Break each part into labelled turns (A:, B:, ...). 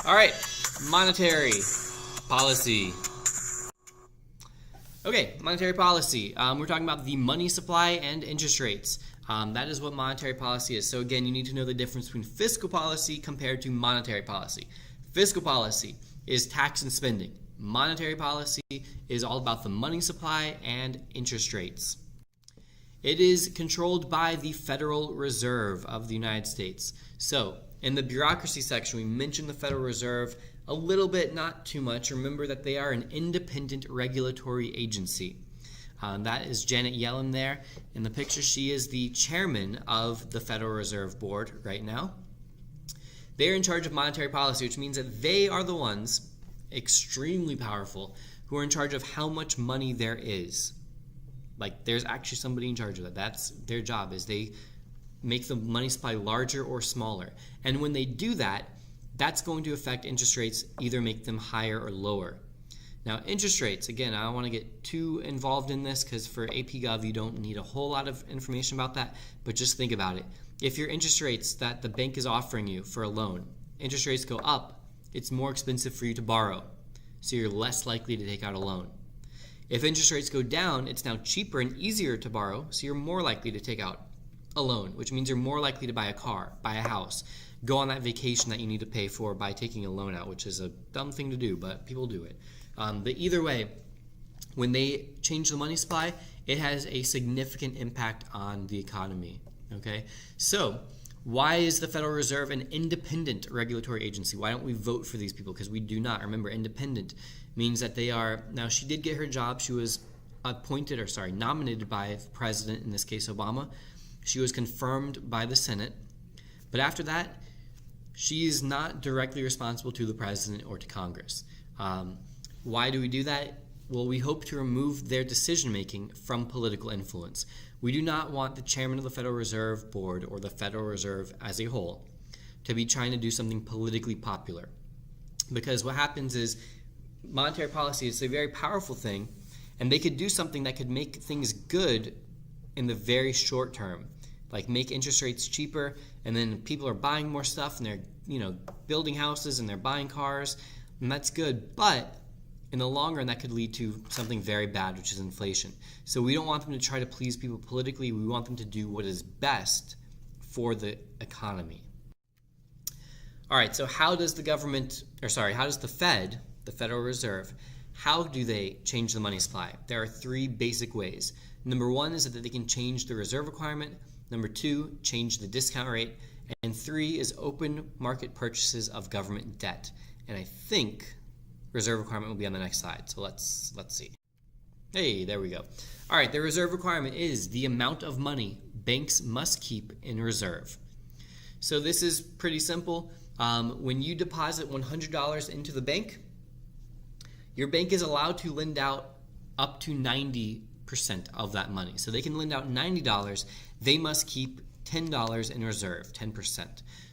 A: All right, monetary policy. Okay, monetary policy. We're talking about the money supply and interest rates. That is what monetary policy is. So again, you need to know the difference between fiscal policy compared to monetary policy. Fiscal policy is tax and spending. Monetary policy is all about the money supply and interest rates. It is controlled by the Federal Reserve of the United States. So, in the bureaucracy section, we mentioned the Federal Reserve a little bit, not too much. Remember that they are an independent regulatory agency. That is Janet Yellen there. In the picture, she is the chairman of the Federal Reserve Board right now. They're in charge of monetary policy, which means that they are the ones, extremely powerful, who are in charge of how much money there is. Like, there's actually somebody in charge of that. That's their job, is they make the money supply larger or smaller. And when they do that, that's going to affect interest rates, either make them higher or lower. Now, interest rates, again, I don't want to get too involved in this because for AP Gov, you don't need a whole lot of information about that, but just think about it. If your interest rates that the bank is offering you for a loan, interest rates go up, it's more expensive for you to borrow, so you're less likely to take out a loan. If interest rates go down, it's now cheaper and easier to borrow, so you're more likely to take out a loan, which means you're more likely to buy a car, buy a house, go on that vacation that you need to pay for by taking a loan out, which is a dumb thing to do, but people do it. But either way, when they change the money supply, it has a significant impact on the economy. Okay, so why is the Federal Reserve an independent regulatory agency? Why don't we vote for these people? Because we do not. Remember, independent means that they are, now she did get her job. She was nominated by the president, in this case Obama. She was confirmed by the Senate. But after that, she is not directly responsible to the president or to Congress. Why do we do that? Well, we hope to remove their decision-making from political influence. We do not want the chairman of the Federal Reserve Board or the Federal Reserve as a whole to be trying to do something politically popular. Because what happens is monetary policy is a very powerful thing, and they could do something that could make things good in the very short term, like make interest rates cheaper, and then people are buying more stuff, and they're building houses and they're buying cars, and that's good. But in the long run, that could lead to something very bad, which is inflation. So we don't want them to try to please people politically. We want them to do what is best for the economy. All right, so how does the Fed, the Federal Reserve, how do they change the money supply? There are three basic ways. Number one is that they can change the reserve requirement. Number two, change the discount rate. And three is open market purchases of government debt. And I think reserve requirement will be on the next slide. So let's see. Hey, there we go. All right, the reserve requirement is the amount of money banks must keep in reserve. So this is pretty simple. When you deposit $100 into the bank, your bank is allowed to lend out up to 90% of that money. So they can lend out $90. They must keep $10 in reserve, 10%.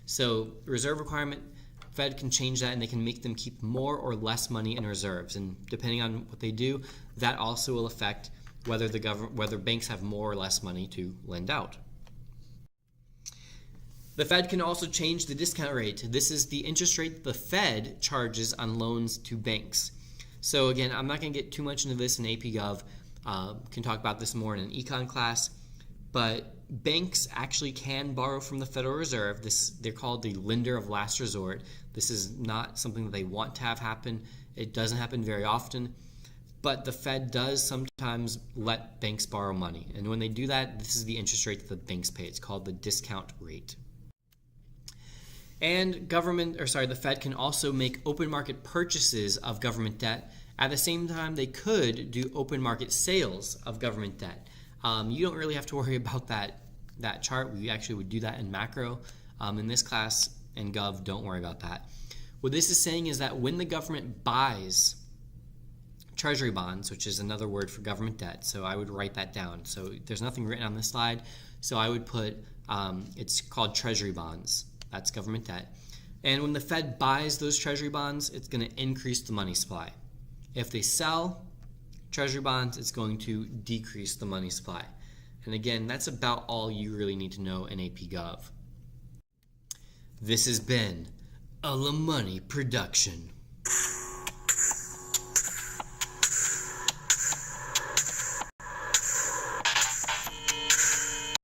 A: So reserve requirement, Fed can change that, and they can make them keep more or less money in reserves. And depending on what they do, that also will affect whether banks have more or less money to lend out. The Fed can also change the discount rate. This is the interest rate the Fed charges on loans to banks. So again, I'm not going to get too much into this in AP Gov. Can talk about this more in an econ class. But banks actually can borrow from the Federal Reserve. They're called the lender of last resort. This is not something that they want to have happen. It doesn't happen very often. But the Fed does sometimes let banks borrow money. And when they do that, this is the interest rate that the banks pay. It's called the discount rate. And the Fed can also make open market purchases of government debt. At the same time, they could do open market sales of government debt. You don't really have to worry about that chart. We actually would do that in macro. In this class in Gov, don't worry about that. What this is saying is that when the government buys treasury bonds, which is another word for government debt, so I would write that down. So there's nothing written on this slide, so I would put, it's called treasury bonds. That's government debt. And when the Fed buys those treasury bonds, it's going to increase the money supply. If they sell treasury bonds, it's going to decrease the money supply. And again, that's about all you really need to know in AP Gov. This has been a LaMoney Production.